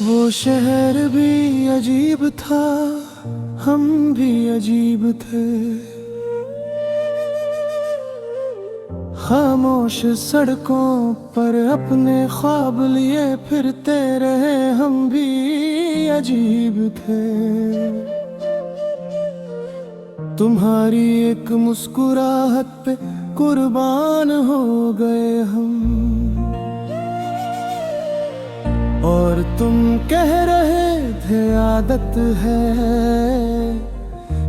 वो शहर भी अजीब था, हम भी अजीब थे। खामोश सड़कों पर अपने ख्वाब लिए फिरते रहे, हम भी अजीब थे। तुम्हारी एक मुस्कुराहट पे कुर्बान हो गए हम, और तुम कह रहे थे आदत है।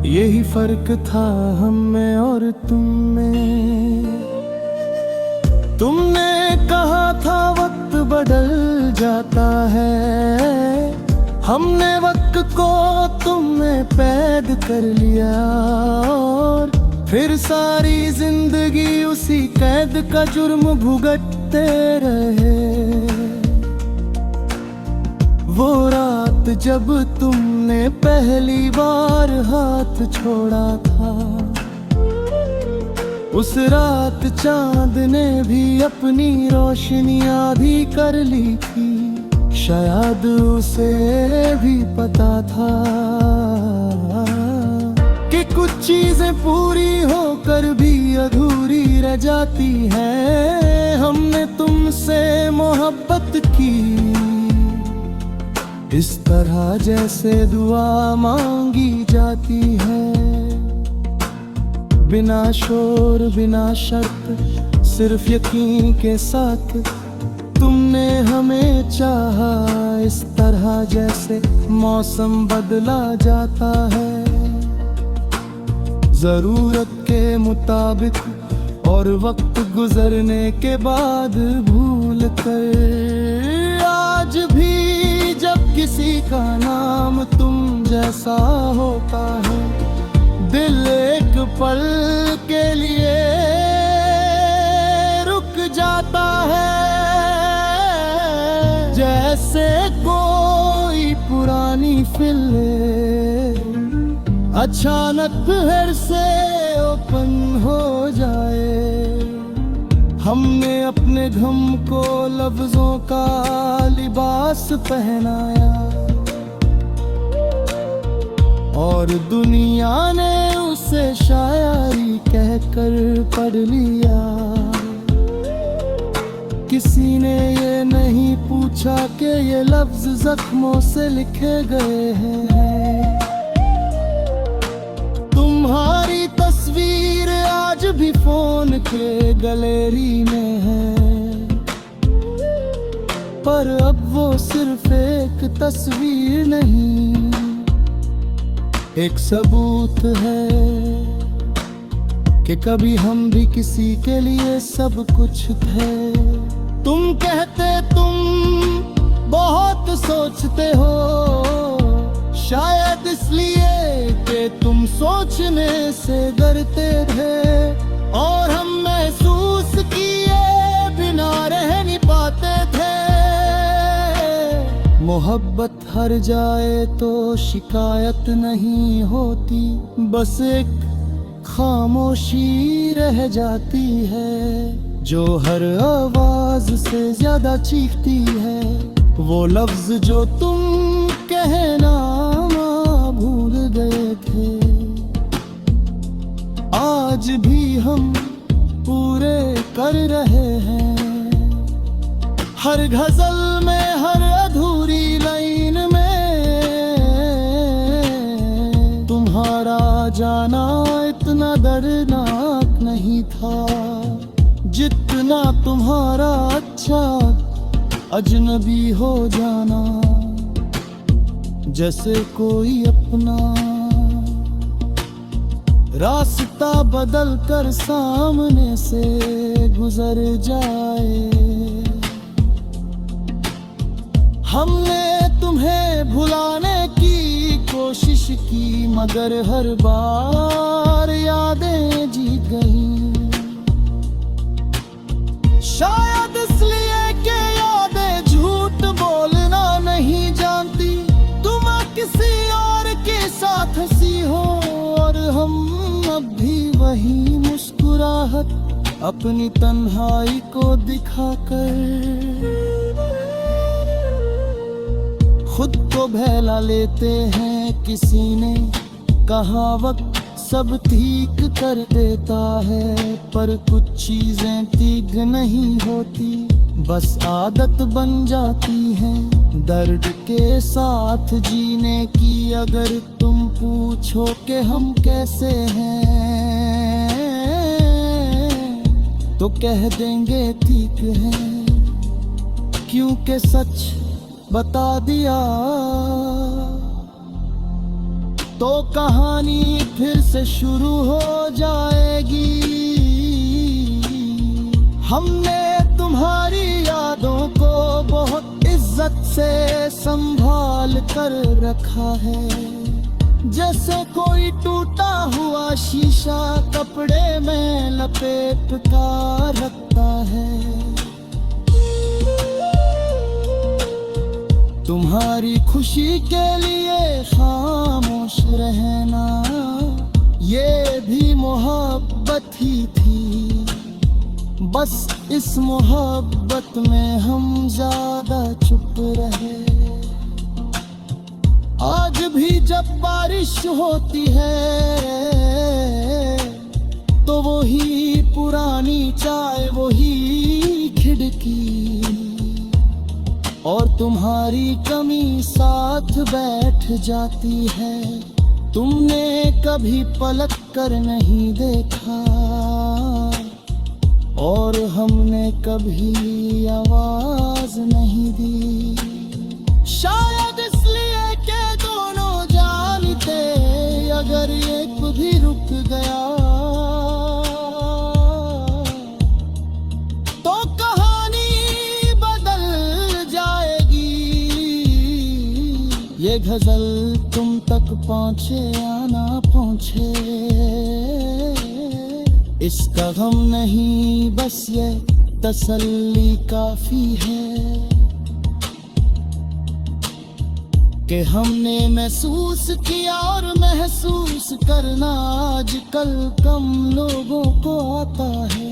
यही फर्क था हम में और तुम में। तुमने कहा था वक्त बदल जाता है, हमने वक्त को तुम में कैद कर लिया, और फिर सारी जिंदगी उसी कैद का जुर्म भुगतते रहे। वो रात जब तुमने पहली बार हाथ छोड़ा था, उस रात चांद ने भी अपनी रोशनी आधी कर ली थी। शायद उसे भी पता था कि कुछ चीजें पूरी होकर भी अधूरी रह जाती हैं। हमने तुमसे मोहब्बत की इस तरह जैसे दुआ मांगी जाती है, बिना शोर बिना शर्त सिर्फ यकीन के साथ। तुमने हमें चाहा इस तरह जैसे मौसम बदला जाता है, जरूरत के मुताबिक, और वक्त गुजरने के बाद भूल कर। आज भी जब किसी का नाम तुम जैसा होता है, दिल एक पल के लिए रुक जाता है, जैसे कोई पुरानी फिल्म अचानक फिर से ओपन हो जाए। हमने अपने गम को लफ्जों का लिबास पहनाया, और दुनिया ने उसे शायरी कहकर पढ़ लिया। किसी ने ये नहीं पूछा कि ये लफ्ज जख्मों से लिखे गए हैं। तुम्हारी तस्वीर आज भी फोन के गैलरी में है, पर अब वो सिर्फ एक तस्वीर नहीं, एक सबूत है कि कभी हम भी किसी के लिए सब कुछ थे। तुम कहते तुम बहुत सोचते हो, शायद इसलिए कि तुम सोचने से डरते थे, और हम महसूस किए बिना रह नहीं पाते थे। मोहब्बत हर जाए तो शिकायत नहीं होती, बस एक खामोशी रह जाती है, जो हर आवाज से ज्यादा चीखती है। वो लफ्ज जो तुम कहना भूल गए थे, आज भी हम पूरे कर रहे हैं। हर गजल में, हर अधूरी लाइन में तुम्हारा जाना इतना दर्दनाक नहीं था, जितना तुम्हारा अच्छा अजनबी हो जाना। जैसे कोई अपना रास्ता बदल कर सामने से गुजर जाए। हमने तुम्हें भुलाने की कोशिश की, मगर हर बार यादें जीत गई। शायद इसलिए कि यादें झूठ बोलना नहीं जानती। तुम किसी और के साथ हंसी हो, और हम अब भी वही मुस्कुराहट अपनी तन्हाई को दिखाकर। खुद को बहला लेते हैं। किसी ने कहा वक्त सब ठीक कर देता है, पर कुछ चीजें ठीक नहीं होती, बस आदत बन जाती हैं दर्द के साथ जीने की। अगर तुम पूछो कि हम कैसे हैं, तो कह देंगे ठीक है, क्योंकि सच बता दिया तो कहानी फिर से शुरू हो जाएगी। हमने तुम्हारी यादों को बहुत इज्जत से संभाल कर रखा है, जैसे कोई टूटा हुआ शीशा कपड़े में लपेट कर रखता है। तुम्हारी खुशी के लिए खामोश रहना, ये भी मोहब्बत ही थी, बस इस मोहब्बत में हम ज्यादा चुप रहे। आज भी जब बारिश होती है तो वही पुरानी चाय, वही खिड़की और तुम्हारी कमी साथ बैठ जाती है। तुमने कभी पलट कर नहीं देखा और हमने कभी आवाज नहीं दी, शायद इसलिए कि दोनों जानते अगर एक भी रुक गया तो कहानी बदल जाएगी। ये गजल तुम तक पहुंचे या ना पहुंचे, इसका गम नहीं, बस ये तसल्ली काफी है कि हमने महसूस किया और महसूस करना आजकल कम लोगों को आता है।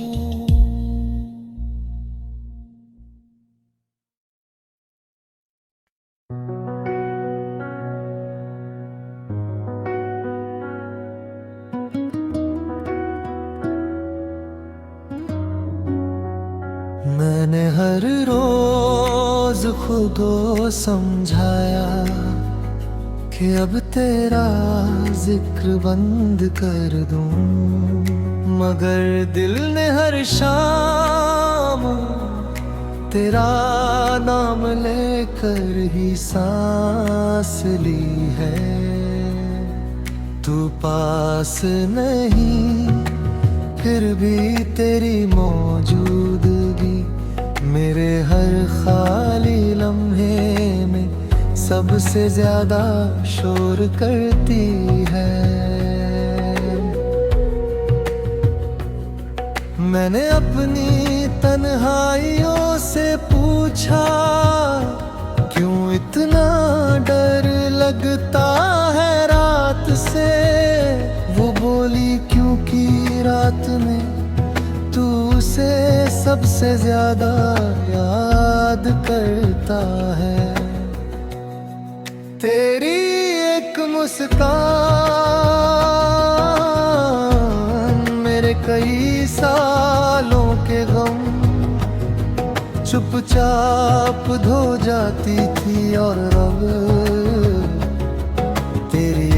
मैंने हर रोज खुद को समझाया कि अब तेरा जिक्र बंद कर दूं, मगर दिल ने हर शाम तेरा नाम लेकर ही सांस ली है। तू पास नहीं फिर भी तेरी मौजूदगी मेरे हर खाली लम्हे में सबसे ज्यादा शोर करती है। मैंने अपनी तन्हाइयों से पूछा क्यों इतना डर लगता है रात से। वो बोली क्योंकि रात में तू उसे सबसे ज्यादा याद करता है। तेरी एक मुस्कान मेरे कई सालों के गम चुपचाप धो जाती थी, और अब तेरी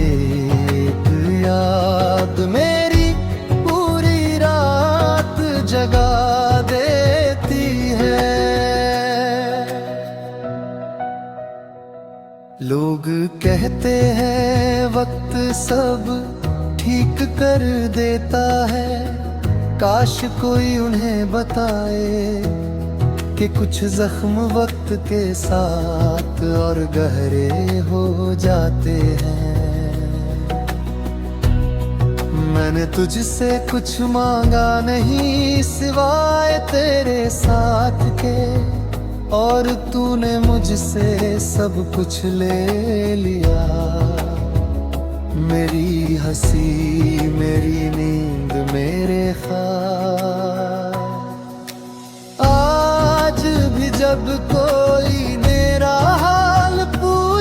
एक याद मेरी पूरी रात जगा देती है। लोग कहते हैं वक्त सब ठीक कर देता है, काश कोई उन्हें बताए कि कुछ जख्म वक्त के साथ और गहरे हो जाते हैं। मैंने तुझसे कुछ मांगा नहीं सिवाय तेरे साथ के, और तूने मुझसे सब कुछ ले लिया। मेरी हंसी, मेरी नींद, मेरे ख्वाब। आज भी जब कोई मेरा हाल पूछे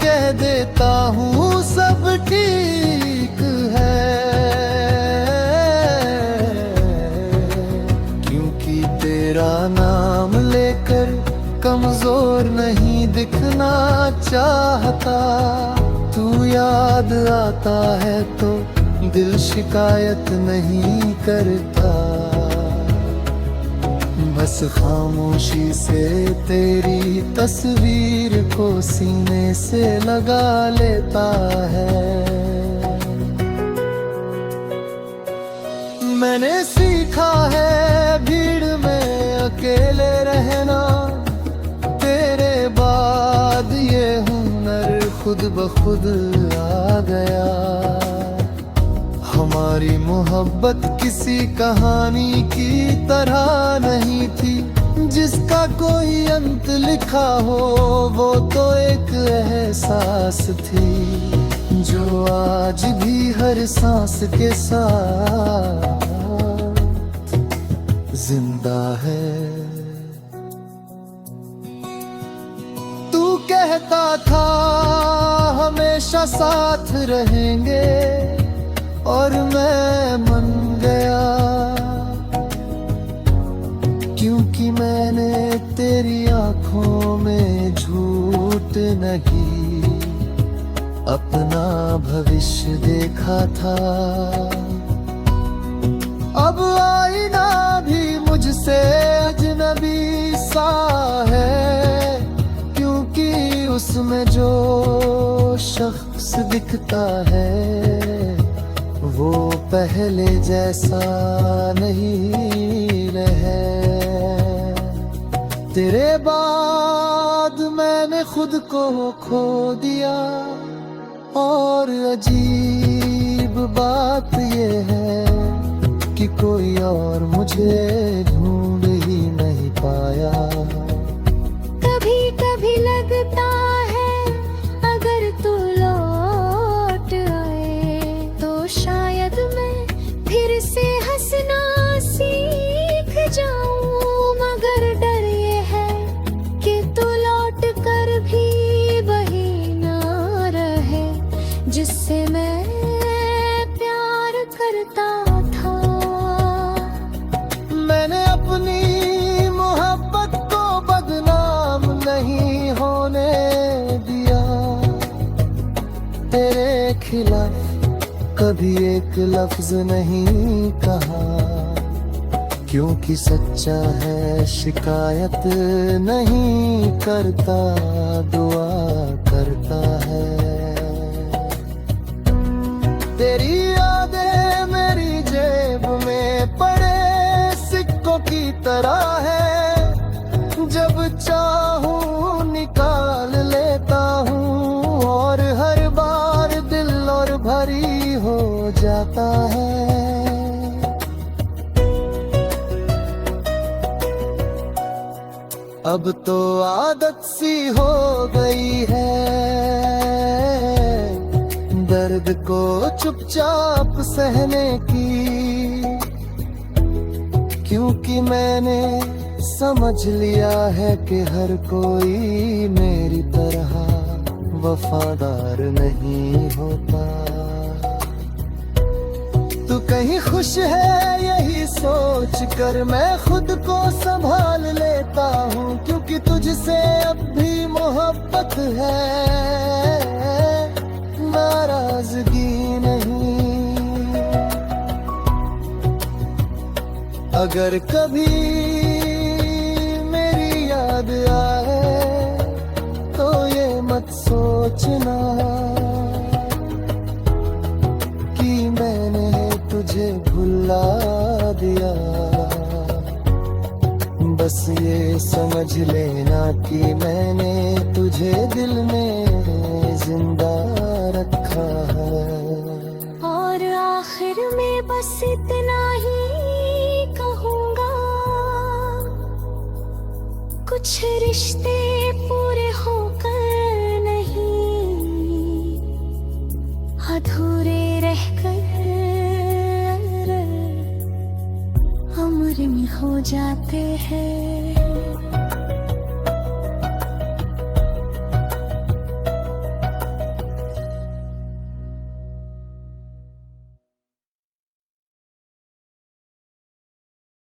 कह देता हूँ सब ठीक है, क्योंकि तेरा नाम लेकर कमजोर नहीं दिखना चाहता। तू याद आता है तो दिल शिकायत नहीं करता, बस खामोशी से तेरी तस्वीर को सीने से लगा लेता है। मैंने सीखा है भीड़ में अकेले रहना, तेरे बाद ये हुनर खुद ब खुद आ गया। हमारी मोहब्बत किसी कहानी की तरह नहीं थी, जिसका कोई अंत लिखा हो, वो तो एक एहसास थी जो आज भी हर सांस के साथ जिंदा है। तू कहता था हमेशा साथ रहेंगे और मैं मान गया, क्योंकि मैंने तेरी आंखों में झूठ नहीं अपना भविष्य देखा था। अब आईना भी मुझसे अजनबी सा है, क्योंकि उसमें जो शख्स दिखता है वो पहले जैसा नहीं रहे। तेरे बाद मैंने खुद को खो दिया, और अजीब बात ये है कि कोई और मुझे ढूंढ ही नहीं पाया। कभी कभी लगता है अगर तू लौट आए तो शायद मैं फिर से हंसना सीख जाऊं, मगर डर ये है कि तू लौट कर भी वही ना रहे जिससे मैं प्यार करता था। मैंने अपनी मोहब्बत को बदनाम नहीं होने दिया, तेरे खिलाफ कभी एक लफ्ज नहीं कहा, क्योंकि सच्चा है शिकायत नहीं करता, दुआ करता है। तेरी यादें मेरी जेब में पड़े सिक्कों की तरह है, जब चाहूं निकाल लेता हूँ, और हर बार दिल और भरी हो जाता है। अब तो आदत सी हो गई है दर्द को चुपचाप सहने की, क्योंकि मैंने समझ लिया है कि हर कोई मेरी तरह वफादार नहीं होता। तू कहीं खुश है यही सोच कर मैं खुद को संभाल लेता हूँ, क्योंकि तुझसे अब भी मोहब्बत है, नाराजगी नहीं। अगर कभी मेरी याद आए तो ये मत सोचना कि मैंने तुझे भुला दिया, बस ये समझ लेना कि मैंने तुझे दिल में जिंदा रखा है। और आखिर में बस इतना ही कहूँगा, कुछ रिश्ते पूरे होकर नहीं अधूरे रहकर अमर में हो जाते हैं।